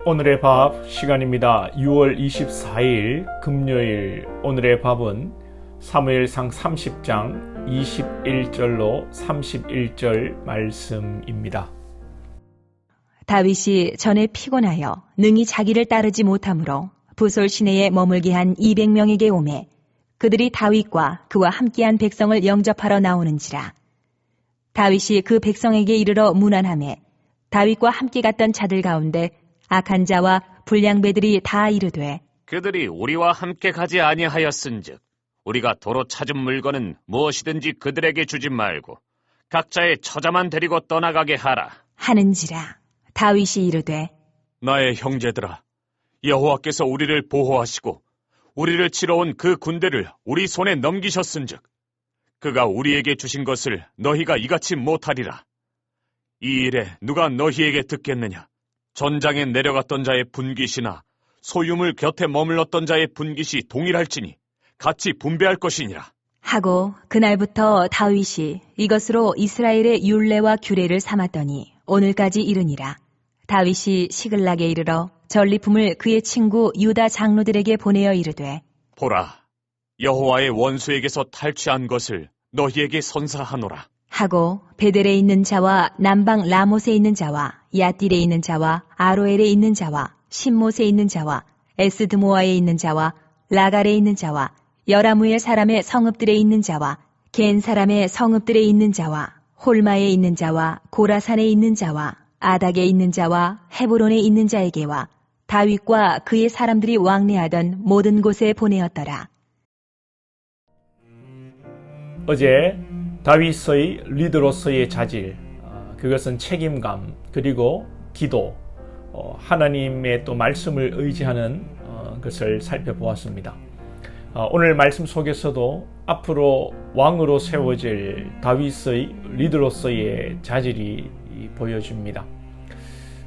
오늘의 밥 시간입니다. 6월 24일 금요일 오늘의 밥은 사무엘상 30장 21절로 31절 말씀입니다. 다윗이 전에 피곤하여 능히 자기를 따르지 못하므로 부솔 시내에 머물게 한 200명에게 오매 그들이 다윗과 그와 함께한 백성을 영접하러 나오는지라. 다윗이 그 백성에게 이르러 문안하매 다윗과 함께 갔던 자들 가운데 악한 자와 불량배들이 다 이르되 그들이 우리와 함께 가지 아니하였은즉 우리가 도로 찾은 물건은 무엇이든지 그들에게 주지 말고 각자의 처자만 데리고 떠나가게 하라 하는지라. 다윗이 이르되 나의 형제들아, 여호와께서 우리를 보호하시고 우리를 치러 온 그 군대를 우리 손에 넘기셨은즉 그가 우리에게 주신 것을 너희가 이같이 못하리라. 이 일에 누가 너희에게 듣겠느냐? 전장에 내려갔던 자의 분깃이나 소유물 곁에 머물렀던 자의 분깃이 동일할지니 같이 분배할 것이니라. 하고 그날부터 다윗이 이것으로 이스라엘의 율례와 규례를 삼았더니 오늘까지 이르니라. 다윗이 시글락에 이르러 전리품을 그의 친구 유다 장로들에게 보내어 이르되 보라, 여호와의 원수에게서 탈취한 것을 너희에게 선사하노라. 하고 베델에 있는 자와 남방 라못에 있는 자와 야딜에 있는 자와 아로엘에 있는 자와 신못에 있는 자와 에스드모아에 있는 자와 라갈에 있는 자와 여라무엘 사람의 성읍들에 있는 자와 겐 사람의 성읍들에 있는 자와 홀마에 있는 자와 고라산에 있는 자와 아닥에 있는 자와 헤브론에 있는 자에게와 다윗과 그의 사람들이 왕래하던 모든 곳에 보내었더라. 어제 다윗의 리더로서의 자질, 그것은 책임감, 그리고 기도, 하나님의 또 말씀을 의지하는 것을 살펴보았습니다. 오늘 말씀 속에서도 앞으로 왕으로 세워질 다윗의 리더로서의 자질이 보여집니다.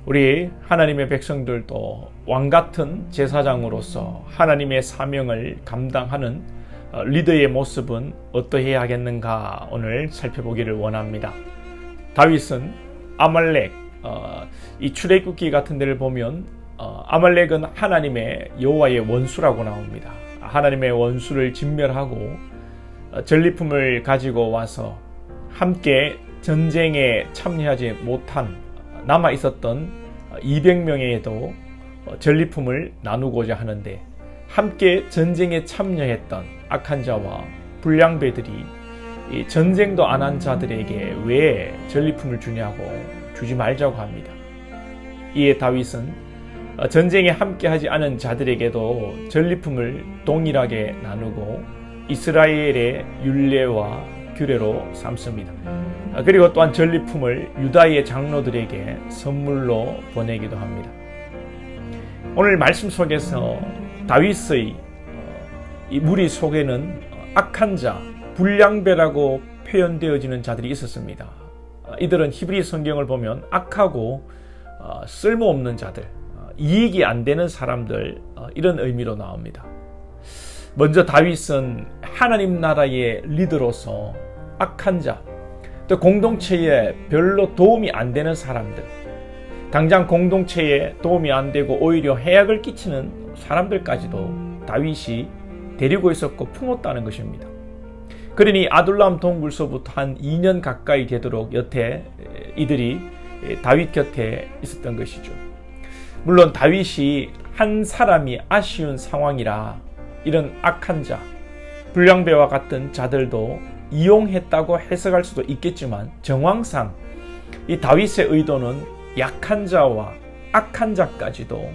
우리 하나님의 백성들도 왕같은 제사장으로서 하나님의 사명을 감당하는 리더의 모습은 어떠해야 하겠는가 오늘 살펴보기를 원합니다. 다윗은 아말렉, 이 출애굽기 같은 데를 보면 아말렉은 하나님의 여호와의 원수라고 나옵니다. 하나님의 원수를 진멸하고 전리품을 가지고 와서 함께 전쟁에 참여하지 못한 남아 있었던 200명에도 전리품을 나누고자 하는데 함께 전쟁에 참여했던 악한 자와 불량배들이 이 전쟁도 안 한 자들에게 왜 전리품을 주냐고 주지 말자고 합니다. 이에 다윗은 전쟁에 함께하지 않은 자들에게도 전리품을 동일하게 나누고 이스라엘의 율례와 규례로 삼습니다. 그리고 또한 전리품을 유다의 장로들에게 선물로 보내기도 합니다. 오늘 말씀 속에서 다윗의 이 무리 속에는 악한 자, 불량배라고 표현되어지는 자들이 있었습니다. 이들은 히브리 성경을 보면 악하고 쓸모없는 자들, 이익이 안 되는 사람들, 이런 의미로 나옵니다. 먼저 다윗은 하나님 나라의 리더로서 악한 자, 또 공동체에 별로 도움이 안 되는 사람들, 당장 공동체에 도움이 안 되고 오히려 해악을 끼치는 사람들까지도 다윗이 데리고 있었고 품었다는 것입니다. 그러니 아둘람 동굴서부터 한 2년 가까이 되도록 여태 이들이 다윗 곁에 있었던 것이죠. 물론 다윗이 한 사람이 아쉬운 상황이라 이런 악한 자, 불량배와 같은 자들도 이용했다고 해석할 수도 있겠지만 정황상 이 다윗의 의도는 약한 자와 악한 자까지도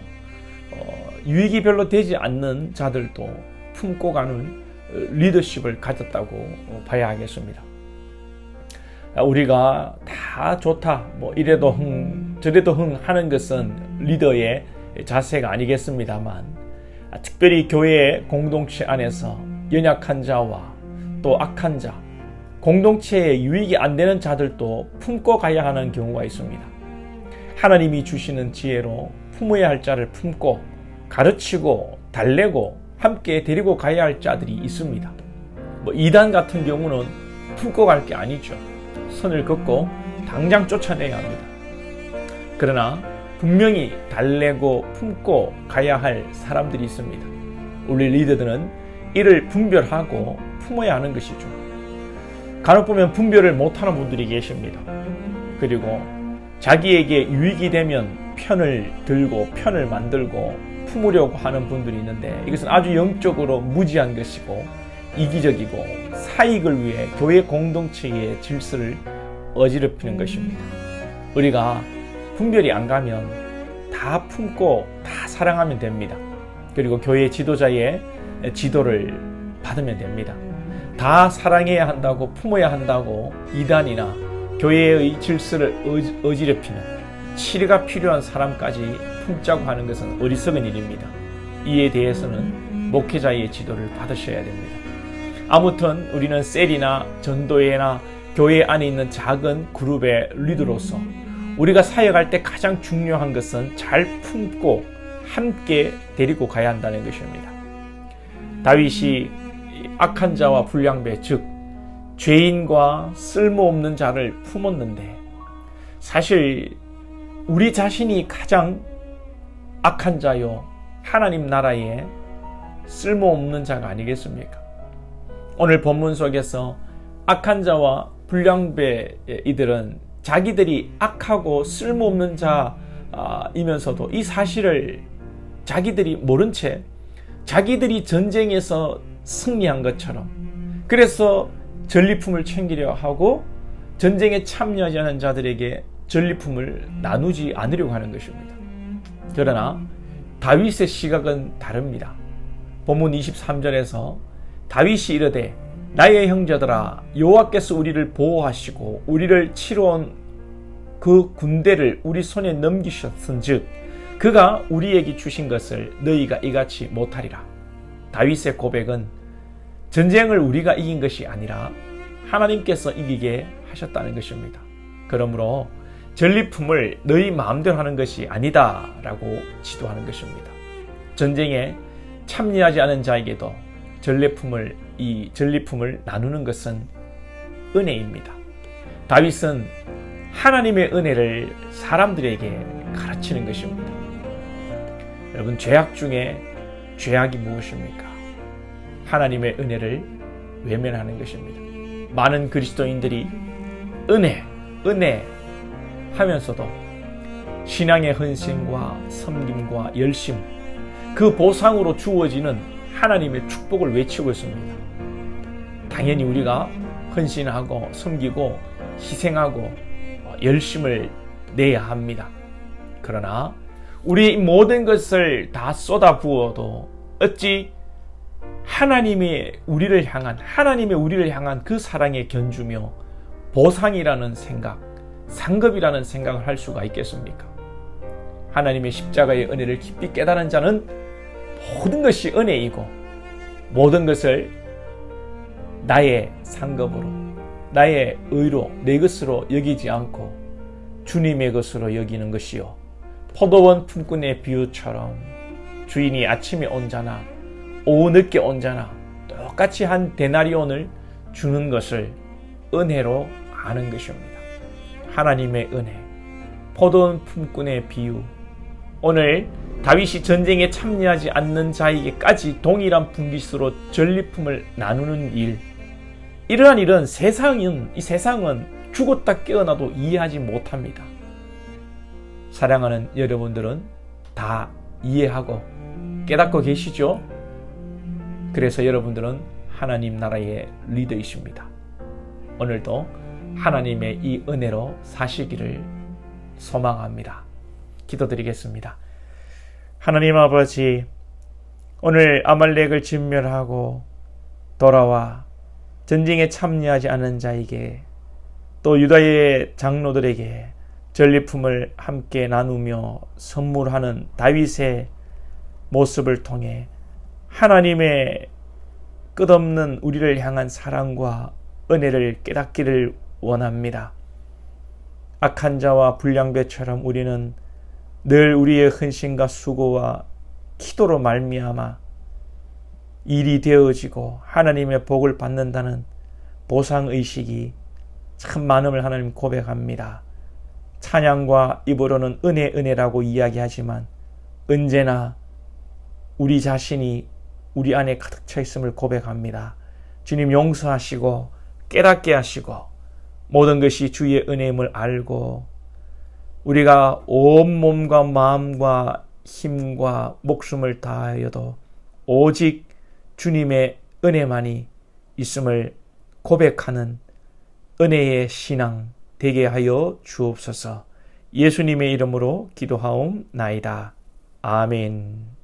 유익이 별로 되지 않는 자들도 품고 가는 리더십을 가졌다고 봐야 하겠습니다. 우리가 다 좋다, 이래도 흥 저래도 흥 하는 것은 리더의 자세가 아니겠습니다만, 특별히 교회 공동체 안에서 연약한 자와 또 악한 자, 공동체에 유익이 안 되는 자들도 품고 가야 하는 경우가 있습니다. 하나님이 주시는 지혜로 품어야 할 자를 품고 가르치고 달래고 함께 데리고 가야 할 자들이 있습니다. 이단 같은 경우는 품고 갈 게 아니죠. 선을 긋고 당장 쫓아내야 합니다. 그러나 분명히 달래고 품고 가야 할 사람들이 있습니다. 우리 리더들은 이를 분별하고 품어야 하는 것이죠. 간혹 보면 분별을 못하는 분들이 계십니다. 그리고 자기에게 유익이 되면 편을 들고 편을 만들고 품으려고 하는 분들이 있는데, 이것은 아주 영적으로 무지한 것이고 이기적이고 사익을 위해 교회 공동체의 질서를 어지럽히는 것입니다. 우리가 분별이 안 가면 다 품고 다 사랑하면 됩니다. 그리고 교회 지도자의 지도를 받으면 됩니다. 다 사랑해야 한다고 품어야 한다고 이단이나 교회의 질서를 어지럽히는 치료가 필요한 사람까지 품자고 하는 것은 어리석은 일입니다. 이에 대해서는 목회자의 지도를 받으셔야 됩니다. 아무튼 우리는 셀이나 전도회나 교회 안에 있는 작은 그룹의 리더로서 우리가 사역할 때 가장 중요한 것은 잘 품고 함께 데리고 가야 한다는 것입니다. 다윗이 악한 자와 불량배, 즉 죄인과 쓸모없는 자를 품었는데, 사실 우리 자신이 가장 악한 자요 하나님 나라에 쓸모없는 자가 아니겠습니까? 오늘 본문 속에서 악한 자와 불량배 이들은 자기들이 악하고 쓸모없는 자이면서도 이 사실을 자기들이 모른 채 자기들이 전쟁에서 승리한 것처럼, 그래서 전리품을 챙기려 하고 전쟁에 참여하지 않은 자들에게 전리품을 나누지 않으려고 하는 것입니다. 그러나 다윗의 시각은 다릅니다. 본문 23절에서 다윗이 이르되 나의 형제들아, 여호와께서 우리를 보호하시고 우리를 치러온 그 군대를 우리 손에 넘기셨은즉 그가 우리에게 주신 것을 너희가 이같이 못하리라. 다윗의 고백은 전쟁을 우리가 이긴 것이 아니라 하나님께서 이기게 하셨다는 것입니다. 그러므로 전리품을 너희 마음대로 하는 것이 아니다 라고 지도하는 것입니다. 전쟁에 참여하지 않은 자에게도 이 전리품을 나누는 것은 은혜입니다. 다윗은 하나님의 은혜를 사람들에게 가르치는 것입니다. 여러분, 죄악 중에 죄악이 무엇입니까? 하나님의 은혜를 외면하는 것입니다. 많은 그리스도인들이 은혜 하면서도 신앙의 헌신과 섬김과 열심, 그 보상으로 주어지는 하나님의 축복을 외치고 있습니다. 당연히 우리가 헌신하고 섬기고 희생하고 열심을 내야 합니다. 그러나 우리의 모든 것을 다 쏟아부어도 어찌 하나님의 우리를 향한 그 사랑에 견주며 보상이라는 생각, 상급이라는 생각을 할 수가 있겠습니까? 하나님의 십자가의 은혜를 깊이 깨달은 자는 모든 것이 은혜이고 모든 것을 나의 상급으로, 나의 의로, 내 것으로 여기지 않고 주님의 것으로 여기는 것이요, 포도원 품꾼의 비유처럼 주인이 아침에 온 자나 오후 늦게 온 자나 똑같이 한 데나리온을 주는 것을 은혜로 아는 것입니다. 하나님의 은혜, 포도원 품꾼의 비유, 오늘 다윗이 전쟁에 참여하지 않는 자에게까지 동일한 분깃으로 전리품을 나누는 일, 이러한 일은 이 세상은 죽었다 깨어나도 이해하지 못합니다. 사랑하는 여러분들은 다 이해하고 깨닫고 계시죠? 그래서 여러분들은 하나님 나라의 리더이십니다. 오늘도 하나님의 이 은혜로 사시기를 소망합니다. 기도드리겠습니다. 하나님 아버지, 오늘 아말렉을 진멸하고 돌아와 전쟁에 참여하지 않은 자에게, 또 유다의 장로들에게 전리품을 함께 나누며 선물하는 다윗의 모습을 통해 하나님의 끝없는 우리를 향한 사랑과 은혜를 깨닫기를 원합니다. 악한 자와 불량배처럼 우리는 늘 우리의 헌신과 수고와 기도로 말미암아 일이 되어지고 하나님의 복을 받는다는 보상의식이 참 많음을 하나님 고백합니다. 찬양과 입으로는 은혜라고 이야기하지만 언제나 우리 자신이 우리 안에 가득 차 있음을 고백합니다. 주님 용서하시고 깨닫게 하시고 모든 것이 주의 은혜임을 알고 우리가 온 몸과 마음과 힘과 목숨을 다하여도 오직 주님의 은혜만이 있음을 고백하는 은혜의 신앙 되게 하여 주옵소서. 예수님의 이름으로 기도하옵나이다. 아멘.